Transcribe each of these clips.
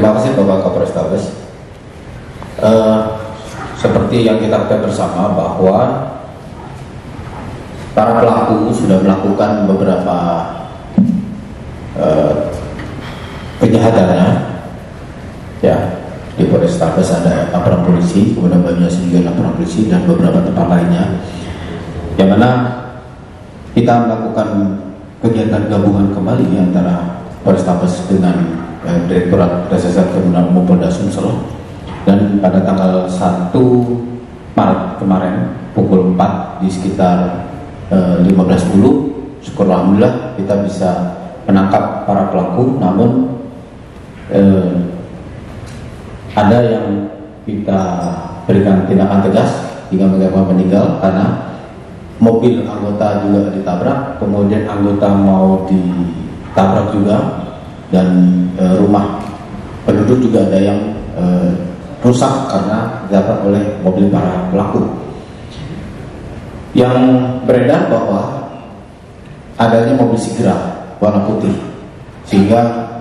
Terima kasih Bapak Kapolres Tabes. Seperti yang kita ketahui bersama bahwa para pelaku sudah melakukan beberapa kejahatannya, ya. Di Polres Tabes ada laporan polisi, kemudian Banyumas juga laporan polisi dan beberapa tempat lainnya, yang mana kita melakukan kegiatan gabungan kembali antara Polres Tabes dengan Direktorat Reserse Kriminal Umum Polda Sumsel. Dan pada tanggal 1 Maret kemarin pukul 4 di sekitar 15.10, syukur alhamdulillah kita bisa menangkap para pelaku. Namun ada yang kita berikan tindakan tegas hingga menyebabkan meninggal karena mobil anggota juga ditabrak, kemudian anggota mau ditabrak juga, dan rumah penduduk juga ada yang rusak karena ditabrak oleh mobil para pelaku. Yang beredar bahwa adanya mobil Sigra warna putih, sehingga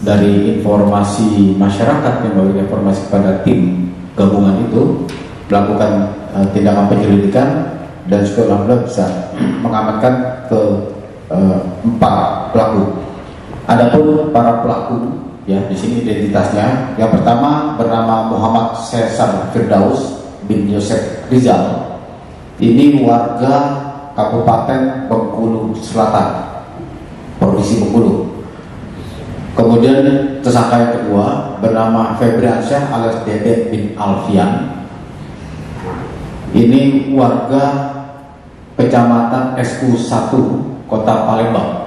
dari informasi masyarakat yang memberikan informasi kepada tim gabungan itu melakukan tindakan penyelidikan, dan juga alhamdulillah bisa mengamankan ke 4 pelaku. Adapun para pelaku, ya, di sini identitasnya. Yang pertama bernama Muhammad Cesar Firdaus bin Yosef Rizal. Ini warga Kabupaten Bengkulu Selatan, Provinsi Bengkulu. Kemudian tersangka yang kedua bernama Febriansyah alias Dede bin Alfian. Ini warga Kecamatan SU1 Kota Palembang.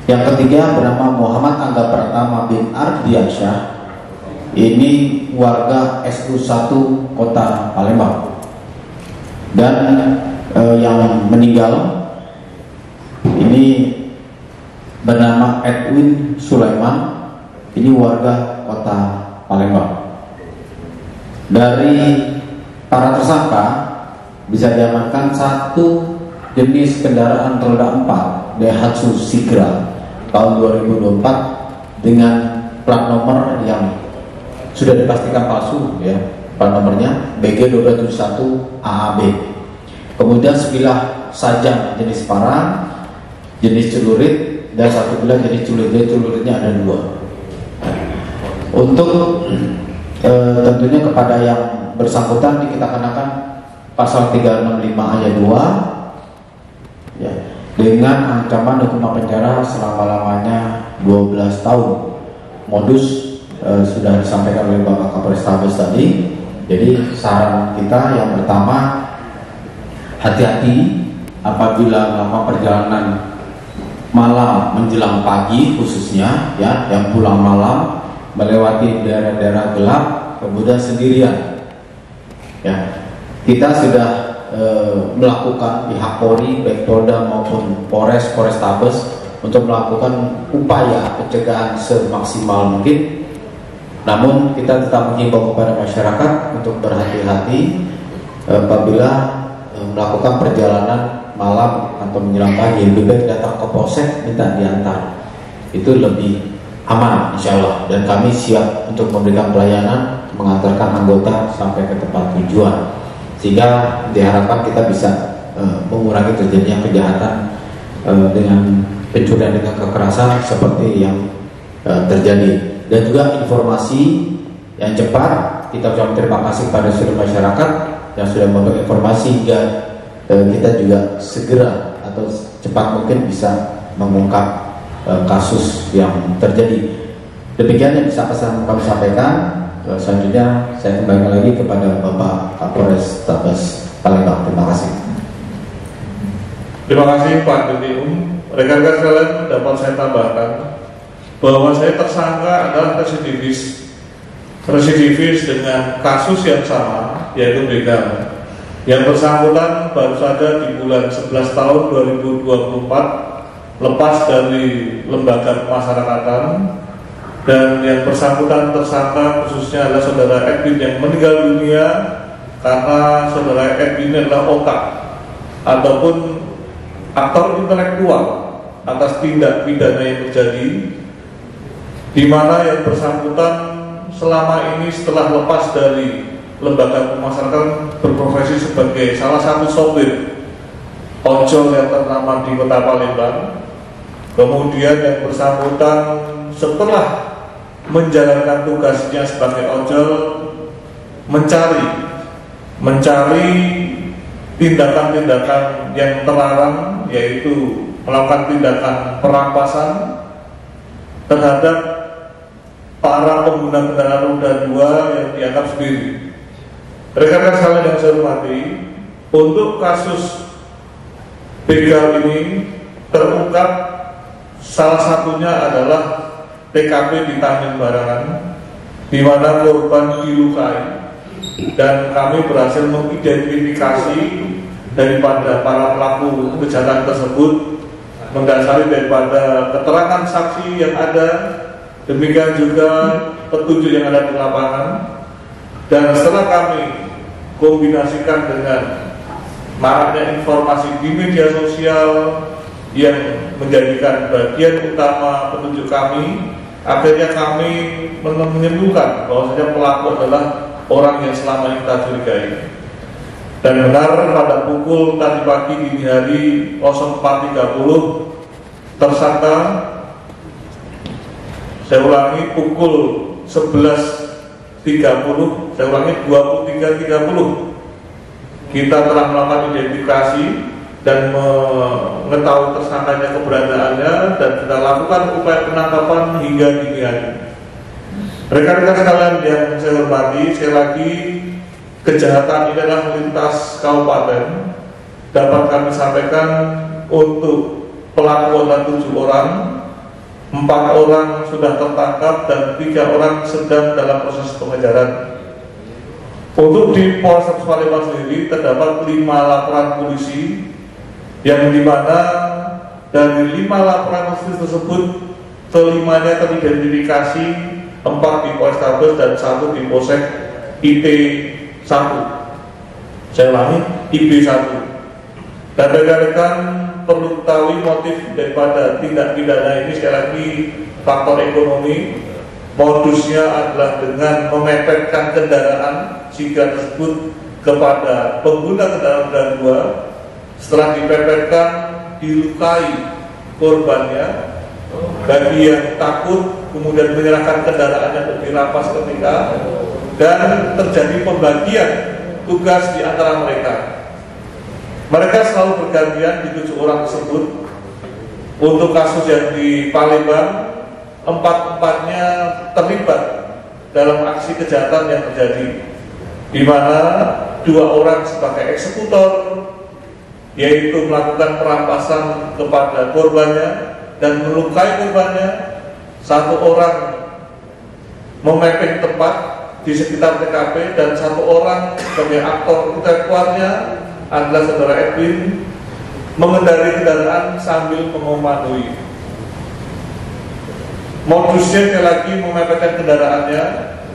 Yang ketiga bernama Muhammad Angga Pratama bin Ardiansyah. Ini warga SU1 Kota Palembang. Dan yang meninggal ini bernama Edwin Sulaiman. Ini warga Kota Palembang. Dari para tersangka bisa diamankan 1 jenis kendaraan roda 4 Daihatsu Sigra tahun 2024 dengan plat nomor yang sudah dipastikan palsu, ya, plat nomornya BG1271 AAB. Kemudian sebilah sajam jenis parang, jenis celurit, dan 1 bilah jenis celurit. Celuritnya ada 2. Untuk tentunya kepada yang bersangkutan kita kenakan pasal 365 ayat 2, ya, dengan ancaman hukuman penjara selama-lamanya 12 tahun. Modus sudah disampaikan oleh Bapak Kapolres Tabes tadi. Jadi saran kita yang pertama, hati-hati apabila melakukan perjalanan malam menjelang pagi, khususnya, ya, yang pulang malam melewati daerah-daerah gelap kemudian sendirian, ya. Kita sudah melakukan pihak Polri, baik Polda maupun Polres Tabes untuk melakukan upaya pencegahan semaksimal mungkin. Namun kita tetap mengimbau kepada masyarakat untuk berhati-hati apabila melakukan perjalanan malam atau menjelang pagi. Lebih baik datang ke polsek minta diantar, itu lebih aman insya Allah. Dan kami siap untuk memberikan pelayanan mengantarkan anggota sampai ke tempat tujuan, sehingga diharapkan kita bisa mengurangi terjadinya kejahatan dengan pencurian dengan kekerasan seperti yang terjadi. Dan juga informasi yang cepat, kita ucapkan terima kasih pada seluruh masyarakat yang sudah memberi informasi hingga kita juga segera atau cepat mungkin bisa mengungkap kasus yang terjadi. Demikian yang bisa kami sampaikan. Selanjutnya saya kembali lagi kepada Bapak Kapolres Tabes Palembang. Terima kasih. Terima kasih Pak Dirtium. Rekan-rekan sekalian, dapat saya tambahkan bahwa saya tersangka adalah residivis dengan kasus yang sama, yaitu begal. Yang bersangkutan baru saja di bulan 11 tahun 2024 lepas dari lembaga pemasyarakatan, dan yang bersangkutan tersangka khususnya adalah saudara Edwin yang meninggal dunia karena saudara Edwin adalah otak ataupun aktor intelektual atas tindak pidana yang terjadi di mana yang bersangkutan selama ini setelah lepas dari lembaga pemasyarakatan berprofesi sebagai salah satu sopir ojol yang ternama di Kota Palembang. Kemudian yang bersangkutan setelah menjalankan tugasnya sebagai ojol mencari tindakan-tindakan yang terlarang, yaitu melakukan tindakan perampasan terhadap para pengguna kendaraan roda 2 yang dianggap sendiri. Rekan-rekan sekalian yang saya hormati, untuk kasus begal ini terungkap salah satunya adalah TKP di Tanjung Barangan, di mana korban dilukai, dan kami berhasil mengidentifikasi daripada para pelaku kejahatan tersebut mendasari daripada keterangan saksi yang ada, demikian juga petunjuk yang ada di lapangan. Dan setelah kami kombinasikan dengan maraknya informasi di media sosial yang menjadikan bagian utama petunjuk kami, akhirnya kami menyimpulkan bahwasanya pelaku adalah orang yang selama ini kita curigai. Dan benar pada pukul tadi pagi dini hari 04.30 tersangka, saya ulangi pukul 11.30, saya ulangi 23.30, kita telah melakukan identifikasi dan mengetahui tersangkanya keberadaannya, dan kita lakukan upaya penangkapan hingga dini hari. Rekan-rekan sekalian yang saya hormati, sekali lagi kejahatan ini adalah lintas kabupaten. Dapat kami sampaikan untuk pelaku ada 7 orang, 4 orang sudah tertangkap dan 3 orang sedang dalam proses pengejaran. Untuk di Polres Palembang sendiri terdapat 5 laporan polisi, yang dimana dari 5 laporan polisi tersebut kelimanya teridentifikasi, 4 di Polrestabes dan 1 di Polsek IT1. Saya ulangi, IB1. Dan rekan-rekan perlu ketahui motif daripada tindak pidana ini, sekali lagi faktor ekonomi. Modusnya adalah dengan memepetkan kendaraan jika tersebut kepada pengguna kendaraan roda 2. Setelah dipepetkan, dilukai korbannya. Bagi yang takut, kemudian menyerahkan kendaraannya untuk dirampas ketika, dan terjadi pembagian tugas di antara mereka. Mereka selalu bergantian di 7 orang tersebut. Untuk kasus yang di Palembang, 4-empatnya terlibat dalam aksi kejahatan yang terjadi, di mana 2 orang sebagai eksekutor, yaitu melakukan perampasan kepada korbannya dan melukai korbannya. 1 orang memepeng tempat di sekitar TKP, dan 1 orang sebagai aktor intelektualnya adalah saudara Edwin, mengendarai kendaraan sambil mengomandoi. Modusnya sekali lagi memepetkan kendaraannya,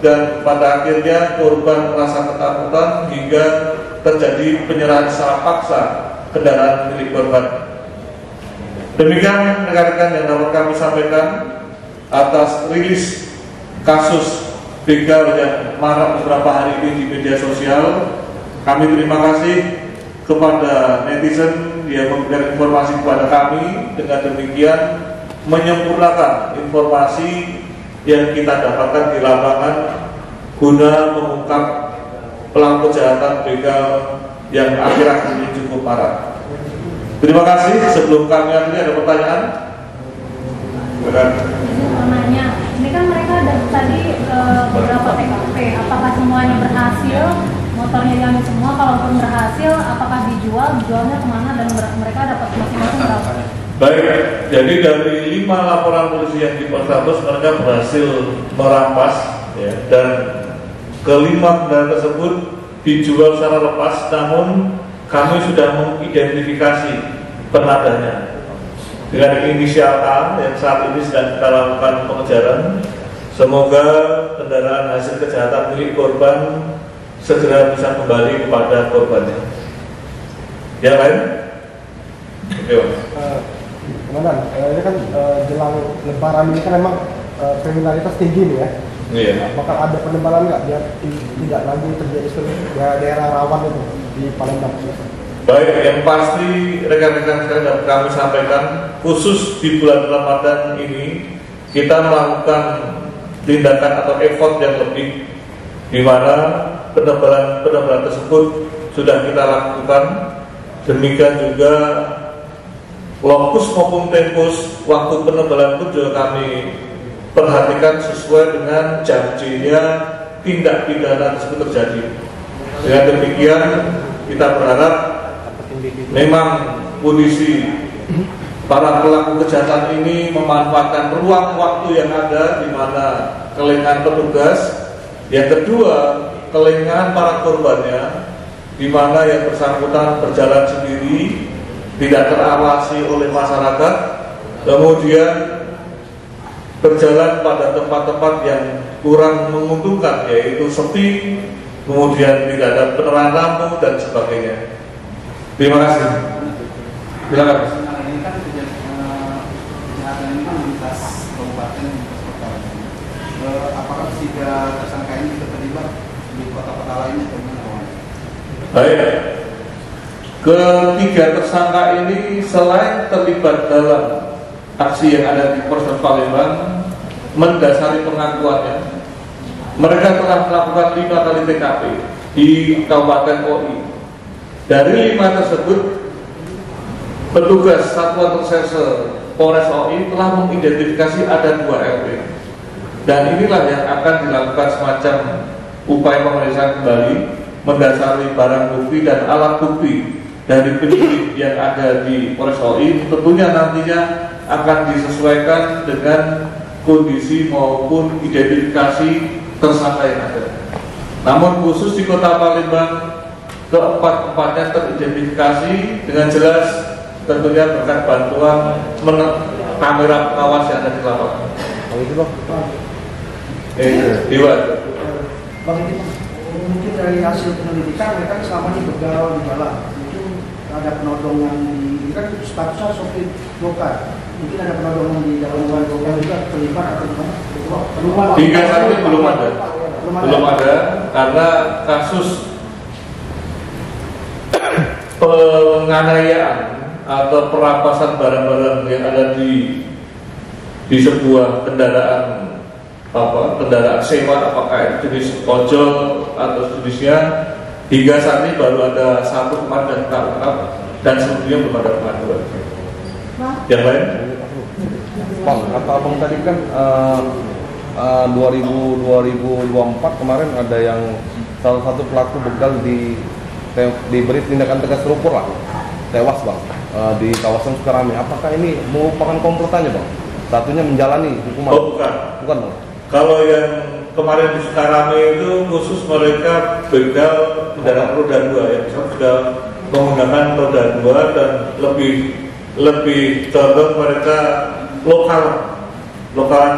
dan pada akhirnya korban merasa ketakutan hingga terjadi penyerahan secara paksa kendaraan milik korban. Demikian rekan-rekan yang dapat kami sampaikan atas rilis kasus begal yang marak beberapa hari ini di media sosial. Kami terima kasih kepada netizen yang memberikan informasi kepada kami. Dengan demikian menyempurnakan informasi yang kita dapatkan di lapangan guna mengungkap pelaku kejahatan begal yang akhir-akhir ini cukup parah. Terima kasih. Sebelum kami akhiri, ada pertanyaan? Ini kan mereka ada tadi beberapa TKP, apakah semuanya berhasil? Motornya diambil semua, kalaupun berhasil, apakah dijualnya kemana, dan mereka dapat masing-masing berapa? Baik, jadi dari 5 laporan polisi yang di Polrestabes, mereka berhasil merampas, ya, dan ke-5 kendaraan tersebut dijual secara lepas, namun kami sudah mengidentifikasi penadanya dengan inisial A yang saat ini sedang kita lakukan pengejaran. Semoga kendaraan hasil kejahatan milik korban segera bisa kembali kepada korbannya. Yang lain? Oke, Komandan, ini kan jelang Lebaran ini kan memang kriminalitas tinggi nih ya. Iya. Bakal ada penebalan nggak biar tidak lagi terjadi daerah rawan itu di Palembang? Baik, yang pasti rekan-rekan sekalian dapat kami sampaikan, khusus di bulan Ramadan ini kita melakukan tindakan atau effort yang lebih, di mana penebalan tersebut sudah kita lakukan. Demikian juga lokus maupun tempus waktu penebalan pun juga kami perhatikan sesuai dengan janjinya tindak pidana tersebut terjadi. Dengan demikian kita berharap memang kondisi para pelaku kejahatan ini memanfaatkan ruang waktu yang ada, di mana kelengahan petugas, yang kedua kelengahan para korbannya, di mana yang bersangkutan berjalan sendiri, tidak terawasi oleh masyarakat, kemudian berjalan pada tempat-tempat yang kurang menguntungkan, yaitu sepi, kemudian tidak ada penerangan lampu dan sebagainya. Terima kasih. Silakan. Ini kan kejahatan ini kan lintas kabupaten kota. Apakah ketiga tersangka ini bisa terlibat di kota-kota lain atau bagaimana? Baik. Ketiga tersangka ini selain terlibat dalam aksi yang ada di Polres Palembang, mendasari pengakuannya, mereka telah melakukan 5 kali TKP di Kabupaten OI. Dari 5 tersebut, petugas Satuan Reserse Polres OI telah mengidentifikasi ada 2 RT. Dan inilah yang akan dilakukan semacam upaya pemeriksaan kembali, mendasari barang bukti dan alat bukti dari penyidik yang ada di Polres OI. Tentunya nantinya akan disesuaikan dengan kondisi maupun identifikasi tersangka yang ada. Namun khusus di Kota Palembang, keempat-empatnya teridentifikasi dengan jelas, tentunya berkat bantuan kamera pengawas yang ada di lapangan. Kalau itu Bang. Dewan. Bang, ini mungkin dari hasil penyelidikan mereka selama ini begal di jalan. Mungkin ada penodongan di kan statusnya sopir lokal. Mungkin ada penodongan di dalam ruang lokal juga terlibat atau gimana? Hingga saat ini belum ada, karena kasus penganiayaan atau perampasan barang-barang yang ada di sebuah kendaraan sewa, apakah jenis ojol atau jenisnya, hingga saat ini baru ada 1 kemarin dan sebelumnya belum ada pengaduan. Yang lain? Bang, kata abang tadi kan 2024 kemarin ada yang salah satu pelaku begal diberi tindakan tegas terukur lah, tewas Bang, di kawasan Sukarame. Apakah ini merupakan komplotannya Bang? Satunya menjalani hukuman? Oh, bukan Bang. Kalau yang kemarin di Sukarame itu khusus mereka begal kendaraan roda 2, yang sudah menggunakan roda 2 dan lebih condong mereka lokal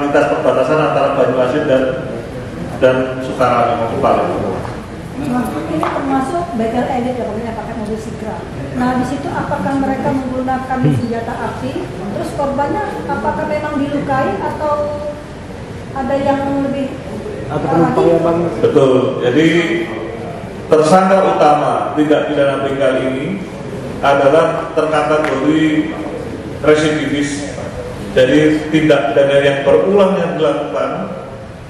lintas perbatasan antara Banyuasin dan Sukarame maupun Palembang. Ini termasuk begal elit ya, pokoknya pakai mobil Sigra. Nah di situ apakah mereka menggunakan senjata api? Terus korbannya apakah memang dilukai atau ada yang lebih lagi? Betul. Jadi tersangka utama tindak pidana begal ini adalah terkategori residivis. Jadi tindak pidana yang berulang yang dilakukan,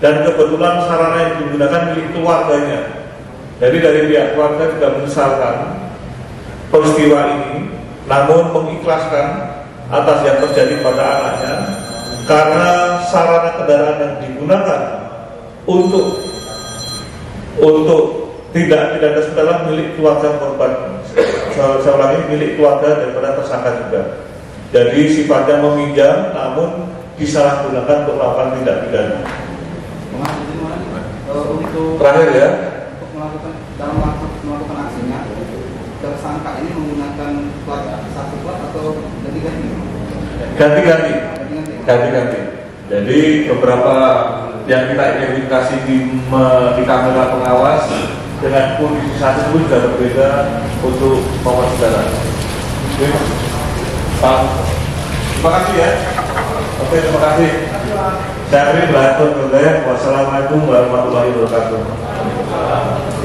dan kebetulan sarana yang digunakan milik keluarganya. Jadi dari pihak keluarga juga menyesalkan peristiwa ini, namun mengikhlaskan atas yang terjadi pada anaknya, karena sarana kendaraan yang digunakan untuk tindak pidana tersebut adalah milik keluarga korban. Saya ulangi, milik keluarga daripada tersangka juga. Jadi sifatnya meminjam, namun disalahgunakan untuk melakukan tindak pidana. Terakhir ya. Dalam melakukan aksinya, tersangka ini menggunakan plat satu plat atau ganti-ganti? Ganti-ganti. Jadi beberapa yang kita identifikasi di kamera pengawas dengan kondisi satu pun juga berbeda untuk nomor kendaraan. Terima kasih ya. Oke, terima kasih. Saya akhiri belajar. Wassalamualaikum warahmatullahi wabarakatuh.